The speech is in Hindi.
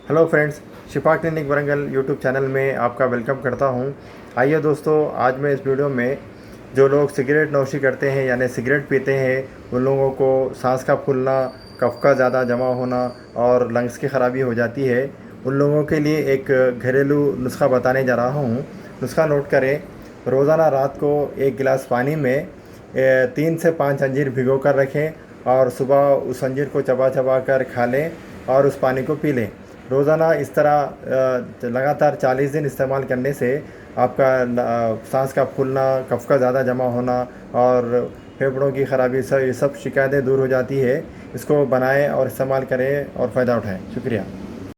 हेलो फ्रेंड्स, शिफा क्लिनिक वरंगल यूट्यूब चैनल में आपका वेलकम करता हूं। आइए दोस्तों, आज मैं इस वीडियो में जो लोग सिगरेट नोशी करते हैं यानी सिगरेट पीते हैं, उन लोगों को सांस का फूलना, कफ का ज़्यादा जमा होना और लंग्स की ख़राबी हो जाती है, उन लोगों के लिए एक घरेलू नुस्खा बताने जा रहा हूं। नुस्खा नोट करें। रोज़ाना रात को एक गिलास पानी में 3 से 5 अंजीर भिगो कर रखें और सुबह उस अंजीर को चबा चबा कर खा लें और उस पानी को पी लें। रोज़ाना इस तरह लगातार 40 दिन इस्तेमाल करने से आपका सांस का फूलना, कफ का ज़्यादा जमा होना और फेफड़ों की ख़राबी, सब ये सब शिकायतें दूर हो जाती है। इसको बनाएं और इस्तेमाल करें और फ़ायदा उठाएं। शुक्रिया।